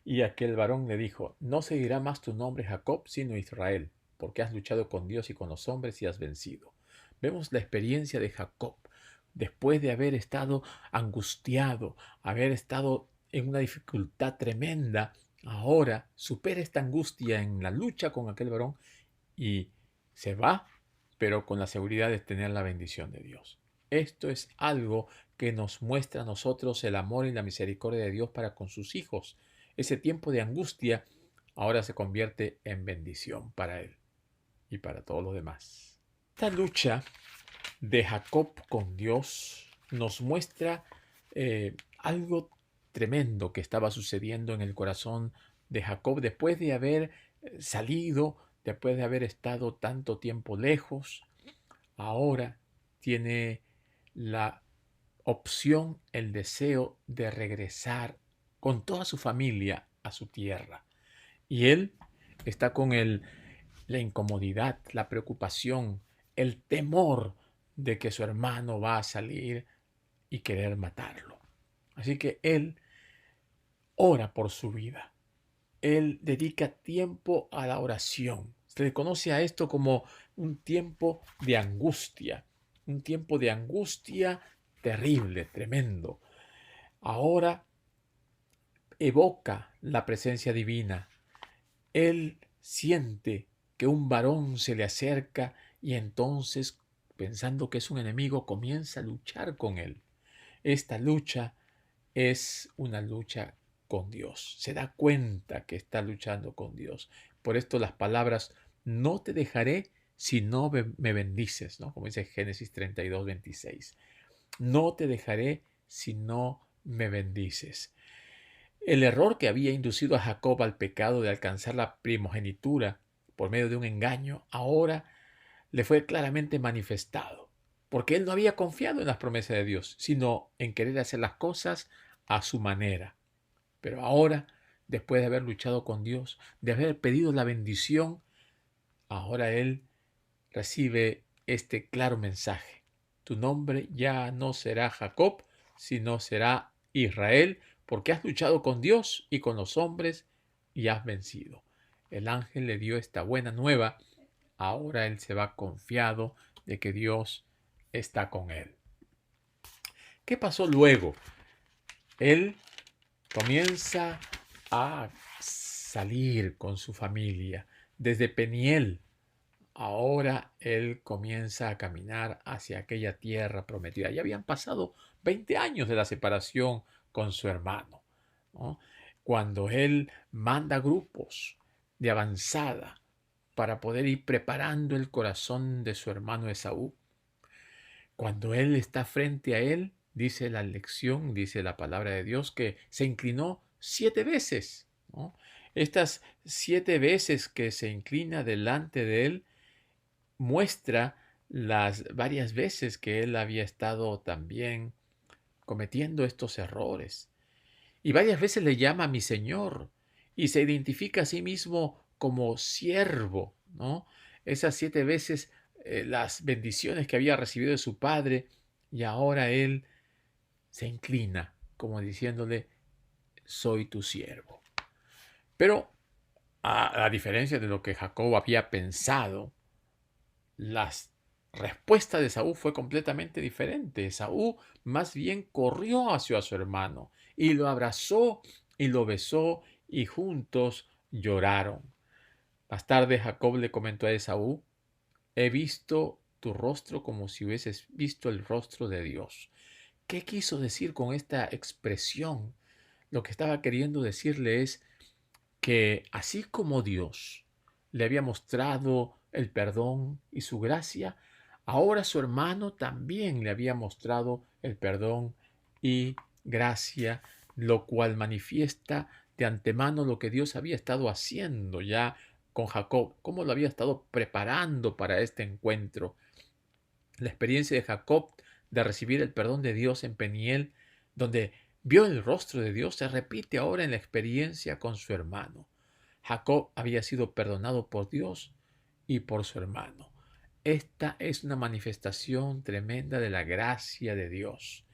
Y aquel varón le dijo, no se dirá más tu nombre Jacob, sino Israel, porque has luchado con Dios y con los hombres y has vencido. Vemos la experiencia de Jacob, después de haber estado angustiado, haber estado en una dificultad tremenda, ahora supera esta angustia en la lucha con aquel varón y se va, pero con la seguridad de tener la bendición de Dios. Esto es algo que nos muestra a nosotros el amor y la misericordia de Dios para con sus hijos. Ese tiempo de angustia ahora se convierte en bendición para él y para todos los demás. Esta lucha de Jacob con Dios nos muestra algo tremendo que estaba sucediendo en el corazón de Jacob después de haber salido, después de haber estado tanto tiempo lejos. Ahora tiene la opción, el deseo de regresar con toda su familia a su tierra. Y él está con la incomodidad, la preocupación, el temor de que su hermano va a salir y querer matarlo. Así que él ora por su vida. Él dedica tiempo a la oración. Se le conoce a esto como un tiempo un tiempo de angustia terrible, tremendo. Ahora evoca la presencia divina. Él siente que un varón se le acerca y entonces, pensando que es un enemigo, comienza a luchar con él. Esta lucha es una lucha con Dios. Se da cuenta que está luchando con Dios. Por esto las palabras, no te dejaré si no me bendices, ¿no? Como dice Génesis 32:26. No te dejaré si no me bendices. El error que había inducido a Jacob al pecado de alcanzar la primogenitura por medio de un engaño, ahora le fue claramente manifestado, porque él no había confiado en las promesas de Dios, sino en querer hacer las cosas a su manera. Pero ahora, después de haber luchado con Dios, de haber pedido la bendición, ahora él recibe este claro mensaje. Tu nombre ya no será Jacob, sino será Israel, porque has luchado con Dios y con los hombres y has vencido. El ángel le dio esta buena nueva. Ahora él se va confiado de que Dios está con él. ¿Qué pasó luego? Él comienza a salir con su familia desde Peniel. Ahora él comienza a caminar hacia aquella tierra prometida. Ya habían pasado 20 años de la separación con su hermano, ¿no? Cuando él manda grupos de avanzada para poder ir preparando el corazón de su hermano Esaú. Cuando él está frente a él, dice la lección, dice la palabra de Dios, que se inclinó 7 veces, ¿no? Estas 7 veces que se inclina delante de él muestra las varias veces que él había estado también cometiendo estos errores. Y varias veces le llama mi Señor y se identifica a sí mismo como siervo, ¿no? Esas 7 veces las bendiciones que había recibido de su padre y ahora él se inclina como diciéndole, soy tu siervo. Pero a diferencia de lo que Jacob había pensado, la respuesta de Saúl fue completamente diferente. Saúl más bien corrió hacia su hermano y lo abrazó y lo besó y juntos lloraron. Más tarde Jacob le comentó a Esaú, he visto tu rostro como si hubieses visto el rostro de Dios. ¿Qué quiso decir con esta expresión? Lo que estaba queriendo decirle es que así como Dios le había mostrado el perdón y su gracia, ahora su hermano también le había mostrado el perdón y gracia, lo cual manifiesta de antemano lo que Dios había estado haciendo ya con Jacob, cómo lo había estado preparando para este encuentro. La experiencia de Jacob de recibir el perdón de Dios en Peniel, donde vio el rostro de Dios, se repite ahora en la experiencia con su hermano. Jacob había sido perdonado por Dios y por su hermano. Esta es una manifestación tremenda de la gracia de Dios.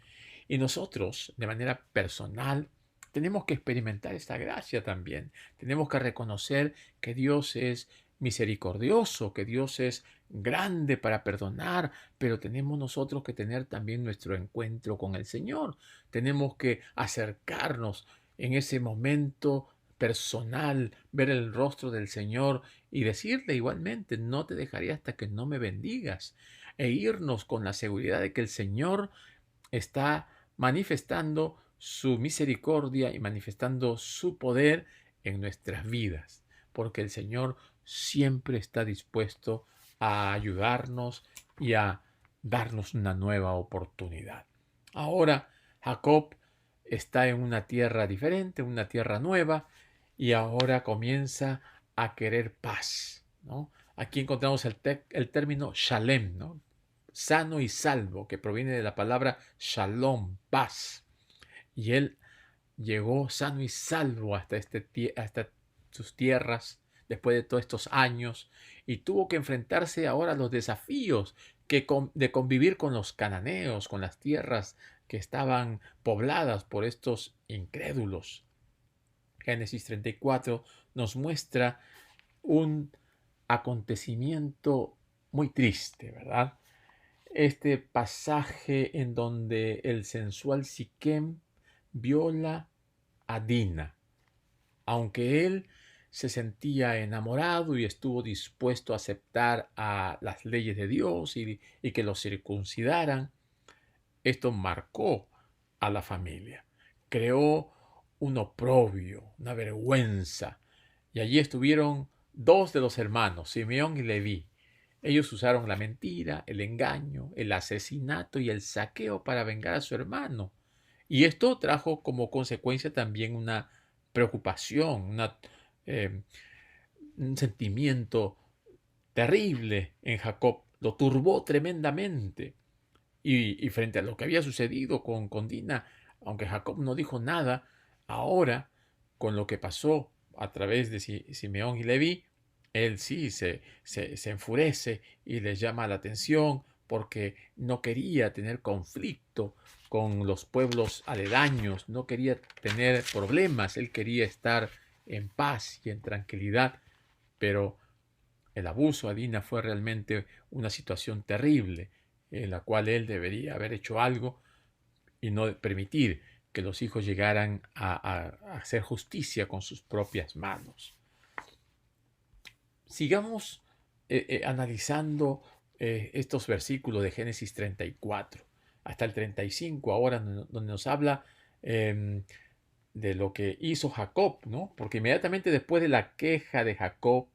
Y nosotros, de manera personal, tenemos que experimentar esta gracia también. Tenemos que reconocer que Dios es misericordioso, que Dios es grande para perdonar, pero tenemos nosotros que tener también nuestro encuentro con el Señor. Tenemos que acercarnos en ese momento personal, ver el rostro del Señor y decirle igualmente, no te dejaré hasta que no me bendigas, e irnos con la seguridad de que el Señor está manifestando su misericordia y manifestando su poder en nuestras vidas, porque el Señor siempre está dispuesto a ayudarnos y a darnos una nueva oportunidad. Ahora Jacob está en una tierra diferente, una tierra nueva, y ahora comienza a querer paz, ¿no? Aquí encontramos el término shalem, ¿no? Sano y salvo, que proviene de la palabra shalom, paz. Y él llegó sano y salvo hasta sus tierras después de todos estos años y tuvo que enfrentarse ahora a los desafíos de convivir con los cananeos, con las tierras que estaban pobladas por estos incrédulos. Génesis 34 nos muestra un acontecimiento muy triste, ¿verdad? Este pasaje en donde el sensual Siquem viola a Dina, aunque él se sentía enamorado y estuvo dispuesto a aceptar a las leyes de Dios y que lo circuncidaran. Esto marcó a la familia, creó un oprobio, una vergüenza, y allí estuvieron dos de los hermanos, Simeón y Leví. Ellos usaron la mentira, el engaño, el asesinato y el saqueo para vengar a su hermano. Y esto trajo como consecuencia también una preocupación, eh, un sentimiento terrible en Jacob. Lo turbó tremendamente. Y frente a lo que había sucedido con Dina, aunque Jacob no dijo nada, ahora, con lo que pasó a través de Simeón y Leví, él sí se enfurece y les llama la atención porque no quería tener conflicto con los pueblos aledaños, no quería tener problemas, él quería estar en paz y en tranquilidad, pero el abuso a Dina fue realmente una situación terrible en la cual él debería haber hecho algo y no permitir que los hijos llegaran a hacer justicia con sus propias manos. Sigamos analizando estos versículos de Génesis 34 hasta el 35, ahora donde nos habla de lo que hizo Jacob, ¿no? Porque inmediatamente después de la queja de Jacob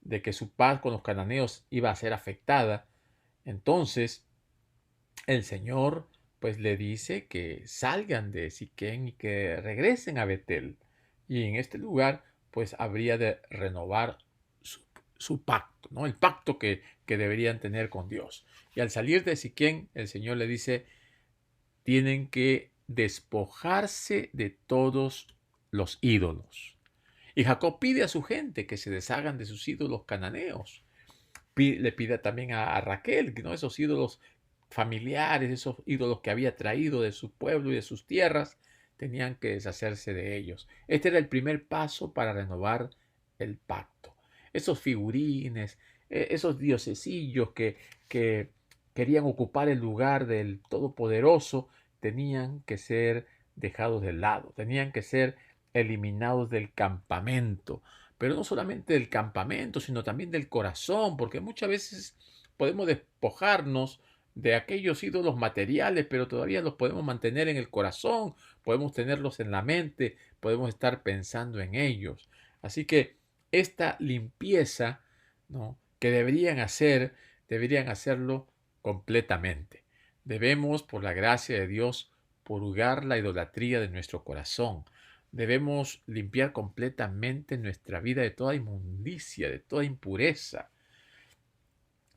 de que su paz con los cananeos iba a ser afectada, entonces el Señor pues le dice que salgan de Siquén y que regresen a Betel. Y en este lugar pues habría de renovar su pacto, ¿no? El pacto que deberían tener con Dios. Y al salir de Siquén, el Señor le dice, tienen que despojarse de todos los ídolos. Y Jacob pide a su gente que se deshagan de sus ídolos cananeos. Le pide también a Raquel, ¿no? Esos ídolos familiares, esos ídolos que había traído de su pueblo y de sus tierras, tenían que deshacerse de ellos. Este era el primer paso para renovar el pacto. Esos figurines, esos diosesillos que querían ocupar el lugar del Todopoderoso, tenían que ser dejados de lado, tenían que ser eliminados del campamento, pero no solamente del campamento, sino también del corazón, porque muchas veces podemos despojarnos de aquellos ídolos materiales, pero todavía los podemos mantener en el corazón, podemos tenerlos en la mente, podemos estar pensando en ellos. Así que esta limpieza, ¿no?, que deberían hacerlo completamente. Debemos, por la gracia de Dios, purgar la idolatría de nuestro corazón. Debemos limpiar completamente nuestra vida de toda inmundicia, de toda impureza.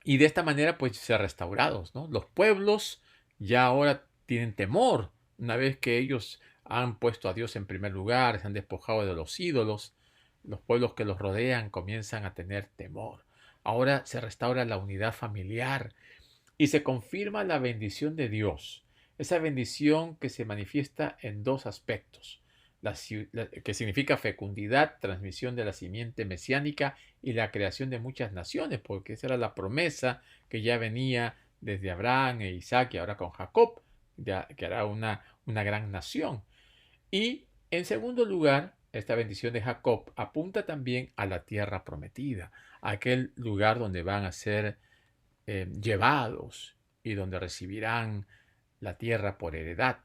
Y de esta manera, pues, ser restaurados, ¿no? Los pueblos ya ahora tienen temor. Una vez que ellos han puesto a Dios en primer lugar, se han despojado de los ídolos, los pueblos que los rodean comienzan a tener temor. Ahora se restaura la unidad familiar y se confirma la bendición de Dios. Esa bendición que se manifiesta en dos aspectos. que significa fecundidad, transmisión de la simiente mesiánica y la creación de muchas naciones, porque esa era la promesa que ya venía desde Abraham e Isaac y ahora con Jacob, que hará una gran nación. Y en segundo lugar, esta bendición de Jacob apunta también a la tierra prometida, a aquel lugar donde van a ser llevados y donde recibirán la tierra por heredad.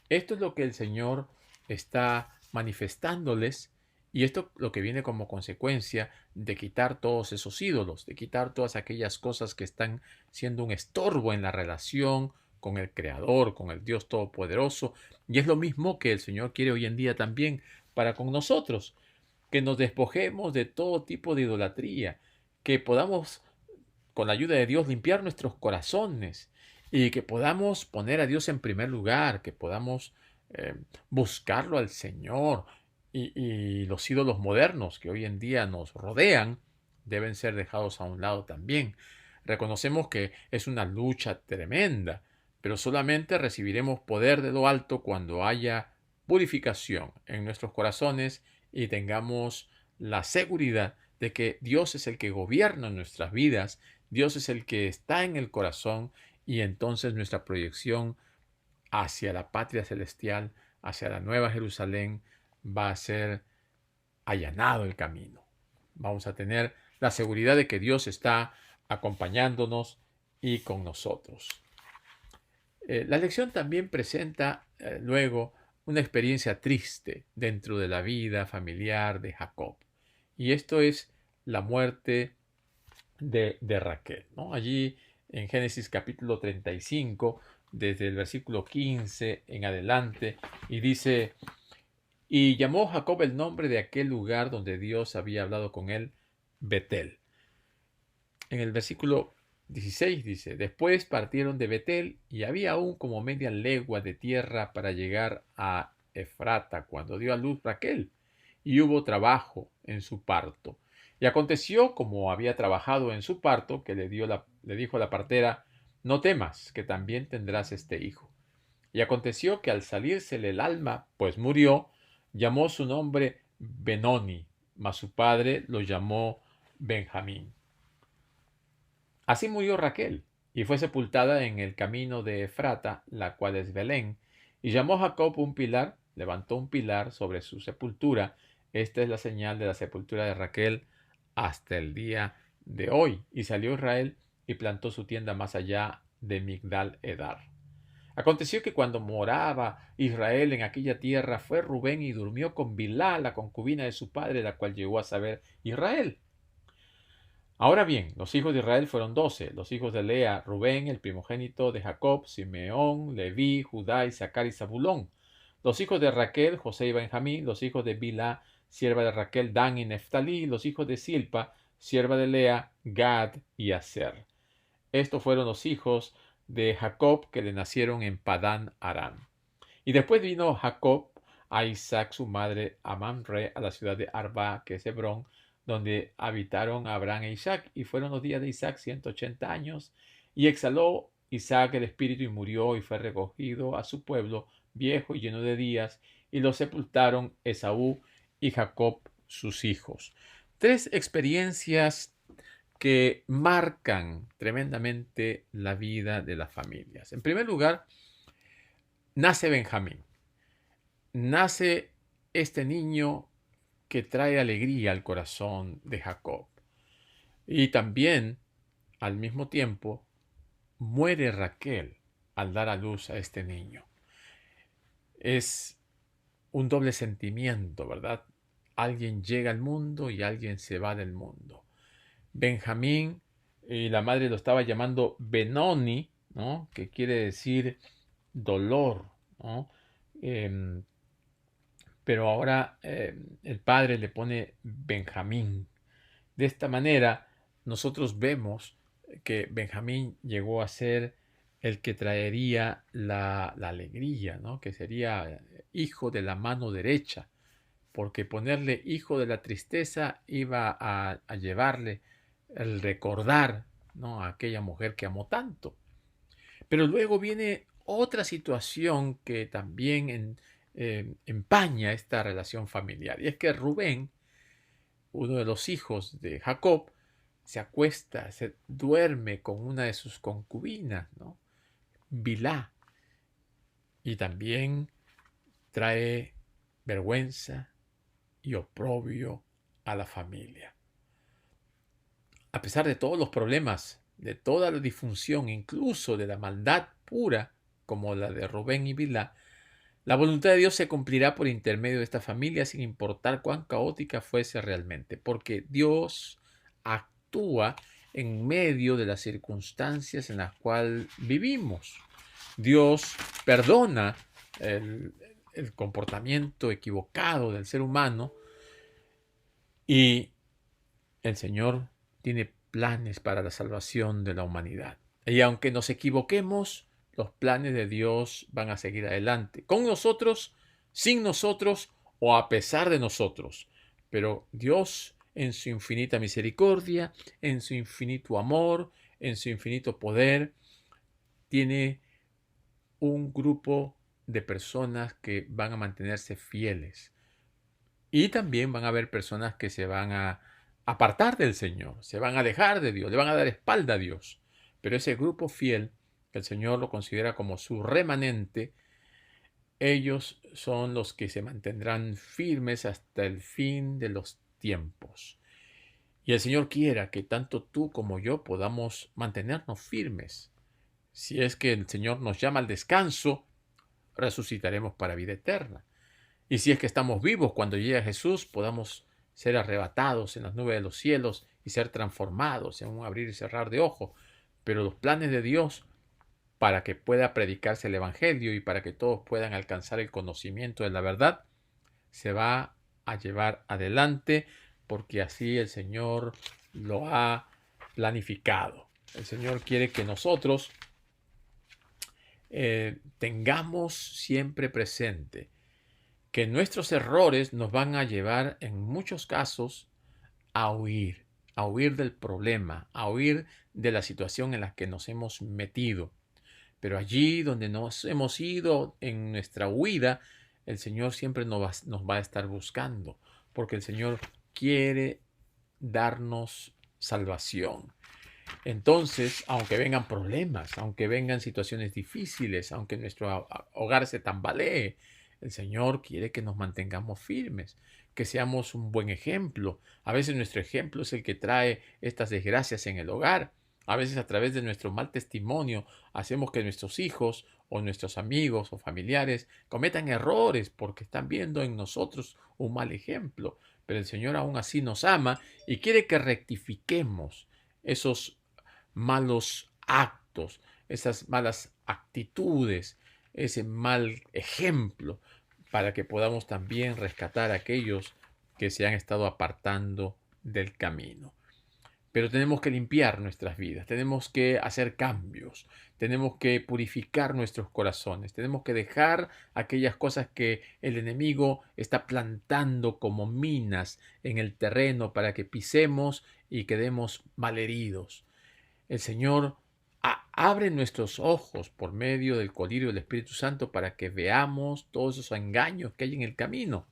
Esto es lo que el Señor está manifestándoles, y esto lo que viene como consecuencia de quitar todos esos ídolos, de quitar todas aquellas cosas que están siendo un estorbo en la relación con el Creador, con el Dios Todopoderoso. Y es lo mismo que el Señor quiere hoy en día también para con nosotros, que nos despojemos de todo tipo de idolatría, que podamos, con la ayuda de Dios, limpiar nuestros corazones y que podamos poner a Dios en primer lugar, que podamos buscarlo al Señor, y los ídolos modernos que hoy en día nos rodean deben ser dejados a un lado también. Reconocemos que es una lucha tremenda, pero solamente recibiremos poder de lo alto cuando haya purificación en nuestros corazones y tengamos la seguridad de que Dios es el que gobierna nuestras vidas, Dios es el que está en el corazón, y entonces nuestra proyección hacia la patria celestial, hacia la nueva Jerusalén, va a ser allanado el camino. Vamos a tener la seguridad de que Dios está acompañándonos y con nosotros. La lección también presenta luego una experiencia triste dentro de la vida familiar de Jacob. Y esto es la muerte de Raquel, ¿no? Allí en Génesis capítulo 35, desde el versículo 15 en adelante, y dice: y llamó Jacob el nombre de aquel lugar donde Dios había hablado con él, Betel. En el versículo 16 dice: después partieron de Betel, y había aún como media legua de tierra para llegar a Efrata, cuando dio a luz Raquel, y hubo trabajo en su parto. Y aconteció, como había trabajado en su parto, que le dijo a la partera: no temas, que también tendrás este hijo. Y aconteció que al salírsele el alma, pues murió, llamó su nombre Benoni, mas su padre lo llamó Benjamín. Así murió Raquel, y fue sepultada en el camino de Efrata, la cual es Belén. Y llamó Jacob un pilar, levantó un pilar sobre su sepultura. Esta es la señal de la sepultura de Raquel hasta el día de hoy. Y salió Israel y plantó su tienda más allá de Migdal Edar. Aconteció que cuando moraba Israel en aquella tierra, fue Rubén y durmió con Bilhá, la concubina de su padre, la cual llegó a saber Israel. Ahora bien, los hijos de Israel fueron 12, los hijos de Lea: Rubén, el primogénito de Jacob; Simeón, Leví, Judá, Isaacar y Zabulón. Los hijos de Raquel: José y Benjamín. Los hijos de Bilhá, sierva de Raquel: Dan y Neftalí. Los hijos de Silpa, sierva de Lea: Gad y Aser. Estos fueron los hijos de Jacob que le nacieron en Padán Aram. Y después vino Jacob a Isaac su madre, a Mamre, a la ciudad de Arba, que es Hebrón, donde habitaron Abraham e Isaac. Y fueron los días de Isaac 180 años. Y exhaló Isaac el espíritu y murió, y fue recogido a su pueblo, viejo y lleno de días, y lo sepultaron Esaú y Jacob sus hijos. Tres experiencias que marcan tremendamente la vida de las familias. En primer lugar, nace Benjamín. Nace este niño que trae alegría al corazón de Jacob. Y también, al mismo tiempo, muere Raquel al dar a luz a este niño. Es un doble sentimiento, ¿verdad? Alguien llega al mundo y alguien se va del mundo. Benjamín, y la madre lo estaba llamando Benoni, ¿no? Que quiere decir dolor, ¿no? Pero ahora el padre le pone Benjamín. De esta manera, nosotros vemos que Benjamín llegó a ser el que traería la alegría, ¿no? Que sería hijo de la mano derecha, porque ponerle hijo de la tristeza iba a llevarle el recordar, ¿no?, a aquella mujer que amó tanto. Pero luego viene otra situación que también empaña esta relación familiar. Y es que Rubén, uno de los hijos de Jacob, se acuesta, se duerme con una de sus concubinas, ¿no? Bilhá, y también trae vergüenza y oprobio a la familia. A pesar de todos los problemas, de toda la disfunción, incluso de la maldad pura, como la de Rubén y Bilhá, la voluntad de Dios se cumplirá por intermedio de esta familia sin importar cuán caótica fuese realmente, porque Dios actúa en medio de las circunstancias en las cuales vivimos. Dios perdona el, el comportamiento equivocado del ser humano y el Señor tiene planes para la salvación de la humanidad. Y aunque nos equivoquemos, los planes de Dios van a seguir adelante, con nosotros, sin nosotros o a pesar de nosotros. Pero Dios, en su infinita misericordia, en su infinito amor, en su infinito poder, tiene un grupo de personas que van a mantenerse fieles. Y también van a haber personas que se van a apartar del Señor, se van a alejar de Dios, le van a dar espalda a Dios. Pero ese grupo fiel, que el Señor lo considera como su remanente, ellos son los que se mantendrán firmes hasta el fin de los tiempos. Y el Señor quiera que tanto tú como yo podamos mantenernos firmes. Si es que el Señor nos llama al descanso, resucitaremos para vida eterna. Y si es que estamos vivos cuando llegue Jesús, podamos ser arrebatados en las nubes de los cielos y ser transformados en un abrir y cerrar de ojos. Pero los planes de Dios para que pueda predicarse el Evangelio y para que todos puedan alcanzar el conocimiento de la verdad, se va a llevar adelante porque así el Señor lo ha planificado. El Señor quiere que nosotros tengamos siempre presente que nuestros errores nos van a llevar en muchos casos a huir del problema, a huir de la situación en la que nos hemos metido. Pero allí donde nos hemos ido en nuestra huida, el Señor siempre nos va a estar buscando, porque el Señor quiere darnos salvación. Entonces, aunque vengan problemas, aunque vengan situaciones difíciles, aunque nuestro hogar se tambalee, el Señor quiere que nos mantengamos firmes, que seamos un buen ejemplo. A veces nuestro ejemplo es el que trae estas desgracias en el hogar. A veces a través de nuestro mal testimonio hacemos que nuestros hijos o nuestros amigos o familiares cometan errores porque están viendo en nosotros un mal ejemplo. Pero el Señor aún así nos ama y quiere que rectifiquemos esos malos actos, esas malas actitudes, ese mal ejemplo, para que podamos también rescatar a aquellos que se han estado apartando del camino. Pero tenemos que limpiar nuestras vidas, tenemos que hacer cambios, tenemos que purificar nuestros corazones, tenemos que dejar aquellas cosas que el enemigo está plantando como minas en el terreno para que pisemos y quedemos malheridos. El Señor abre nuestros ojos por medio del colirio del Espíritu Santo para que veamos todos esos engaños que hay en el camino.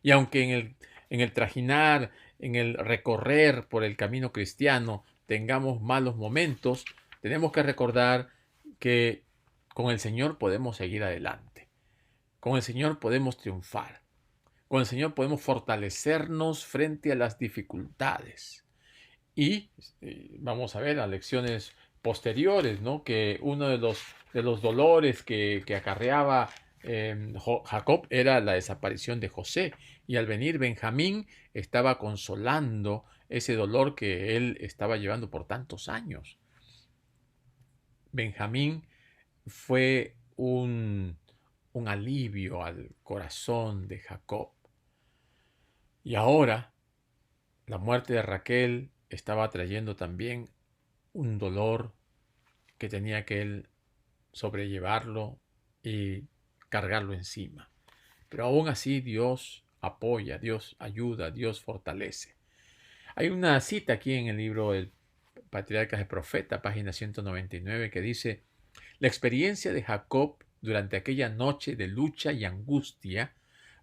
Y aunque en el trajinar, en el recorrer por el camino cristiano, tengamos malos momentos, tenemos que recordar que con el Señor podemos seguir adelante. Con el Señor podemos triunfar. Con el Señor podemos fortalecernos frente a las dificultades. Y vamos a ver las lecciones posteriores, ¿no? Que uno de los dolores que acarreaba Jacob era la desaparición de José. Y al venir Benjamín estaba consolando ese dolor que él estaba llevando por tantos años. Benjamín fue un alivio al corazón de Jacob. Y ahora la muerte de Raquel estaba trayendo también un dolor que tenía que él sobrellevarlo y cargarlo encima. Pero aún así Dios apoya, Dios ayuda, Dios fortalece. Hay una cita aquí en el libro El Patriarcas de Profeta, página 199, que dice: la experiencia de Jacob durante aquella noche de lucha y angustia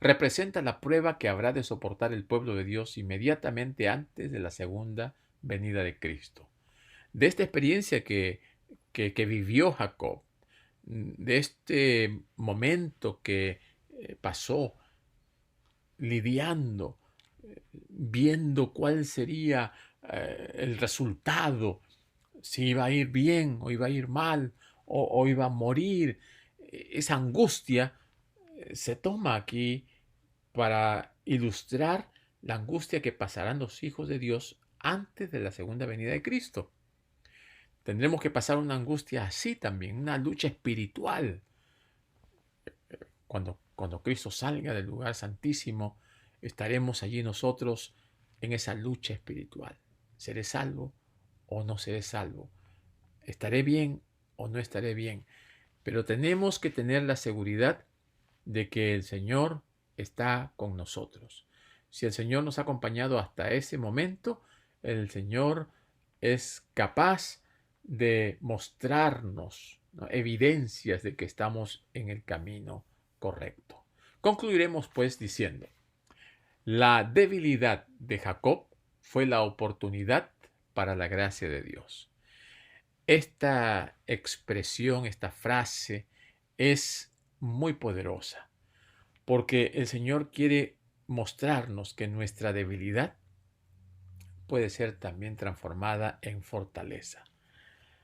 representa la prueba que habrá de soportar el pueblo de Dios inmediatamente antes de la segunda venida de Cristo. De esta experiencia que vivió Jacob, de este momento que pasó lidiando, viendo cuál sería el resultado, si iba a ir bien o iba a ir mal o iba a morir. Esa angustia se toma aquí para ilustrar la angustia que pasarán los hijos de Dios antes de la segunda venida de Cristo. Tendremos que pasar una angustia así también, una lucha espiritual. Cuando Cristo salga del lugar santísimo, estaremos allí nosotros en esa lucha espiritual. ¿Seré salvo o no seré salvo? ¿Estaré bien o no estaré bien? Pero tenemos que tener la seguridad de que el Señor está con nosotros. Si el Señor nos ha acompañado hasta ese momento, el Señor es capaz de mostrarnos, ¿no?, evidencias de que estamos en el camino correcto. Concluiremos pues diciendo, la debilidad de Jacob fue la oportunidad para la gracia de Dios. Esta expresión, esta frase es muy poderosa porque el Señor quiere mostrarnos que nuestra debilidad puede ser también transformada en fortaleza.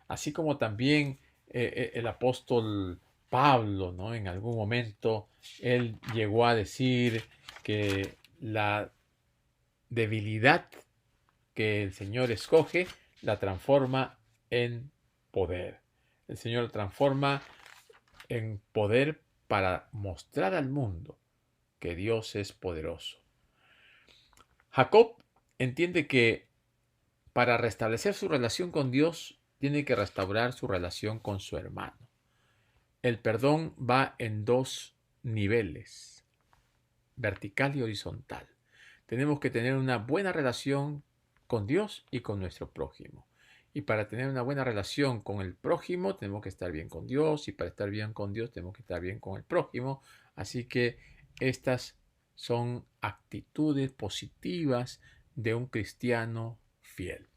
Así como también el apóstol Pablo, ¿no?, en algún momento él llegó a decir que la debilidad que el Señor escoge la transforma en poder. El Señor la transforma en poder para mostrar al mundo que Dios es poderoso. Jacob entiende que para restablecer su relación con Dios tiene que restaurar su relación con su hermano. El perdón va en dos niveles, vertical y horizontal. Tenemos que tener una buena relación con Dios y con nuestro prójimo. Y para tener una buena relación con el prójimo tenemos que estar bien con Dios, y para estar bien con Dios tenemos que estar bien con el prójimo. Así que estas son actitudes positivas de un cristiano fiel.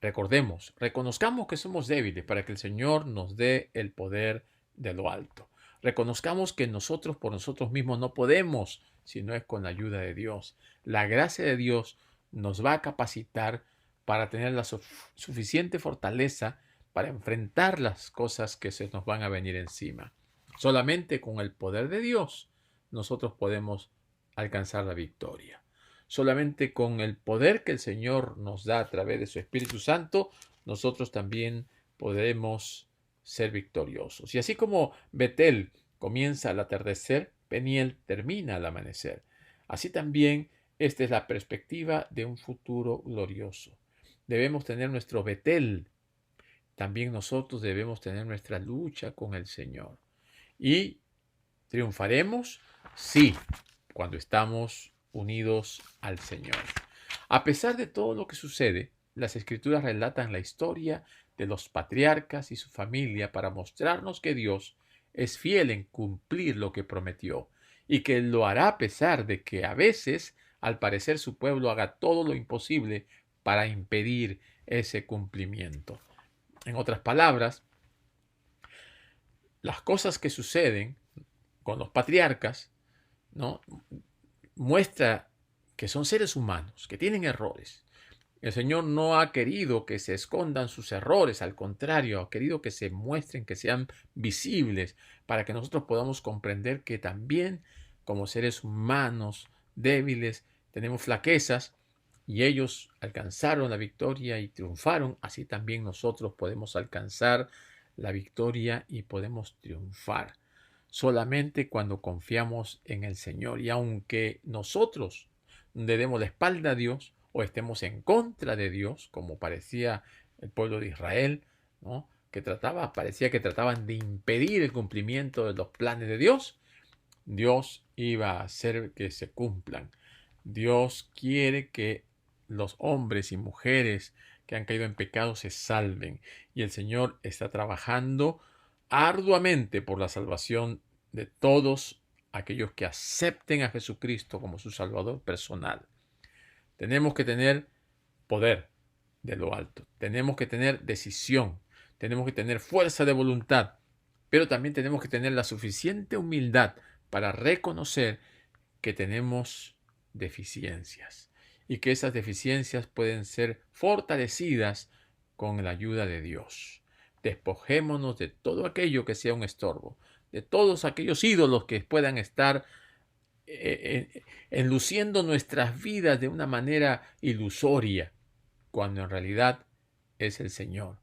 Recordemos, reconozcamos que somos débiles para que el Señor nos dé el poder de lo alto. Reconozcamos que nosotros por nosotros mismos no podemos si no es con la ayuda de Dios. La gracia de Dios nos va a capacitar para tener la suficiente fortaleza para enfrentar las cosas que se nos van a venir encima. Solamente con el poder de Dios nosotros podemos alcanzar la victoria. Solamente con el poder que el Señor nos da a través de su Espíritu Santo, nosotros también podremos ser victoriosos. Y así como Betel comienza al atardecer, Peniel termina al amanecer. Así también esta es la perspectiva de un futuro glorioso. Debemos tener nuestro Betel. También nosotros debemos tener nuestra lucha con el Señor. ¿Y triunfaremos? Sí, cuando estamos unidos al Señor. A pesar de todo lo que sucede, las Escrituras relatan la historia de los patriarcas y su familia para mostrarnos que Dios es fiel en cumplir lo que prometió y que lo hará a pesar de que a veces, al parecer, su pueblo haga todo lo imposible para impedir ese cumplimiento. En otras palabras, las cosas que suceden con los patriarcas, ¿no?, muestra que son seres humanos, que tienen errores. El Señor no ha querido que se escondan sus errores, al contrario, ha querido que se muestren, que sean visibles, para que nosotros podamos comprender que también, como seres humanos débiles, tenemos flaquezas, y ellos alcanzaron la victoria y triunfaron. Así también nosotros podemos alcanzar la victoria y podemos triunfar solamente cuando confiamos en el Señor. Y aunque nosotros le demos la espalda a Dios o estemos en contra de Dios, como parecía el pueblo de Israel, ¿no?, que parecía que trataban de impedir el cumplimiento de los planes de Dios, Dios iba a hacer que se cumplan. Dios quiere que los hombres y mujeres que han caído en pecado se salven, y el Señor está trabajando arduamente por la salvación de todos aquellos que acepten a Jesucristo como su Salvador personal. Tenemos que tener poder de lo alto. Tenemos que tener decisión. Tenemos que tener fuerza de voluntad. Pero también tenemos que tener la suficiente humildad para reconocer que tenemos deficiencias y que esas deficiencias pueden ser fortalecidas con la ayuda de Dios. Despojémonos de todo aquello que sea un estorbo, de todos aquellos ídolos que puedan estar enluciendo nuestras vidas de una manera ilusoria, cuando en realidad es el Señor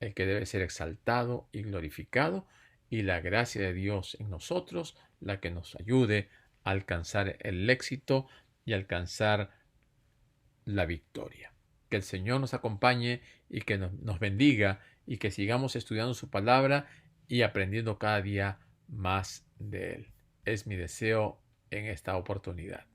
el que debe ser exaltado y glorificado, y la gracia de Dios en nosotros la que nos ayude a alcanzar el éxito y alcanzar la victoria. Que el Señor nos acompañe y que nos bendiga y que sigamos estudiando su palabra y aprendiendo cada día más de Él. Es mi deseo en esta oportunidad.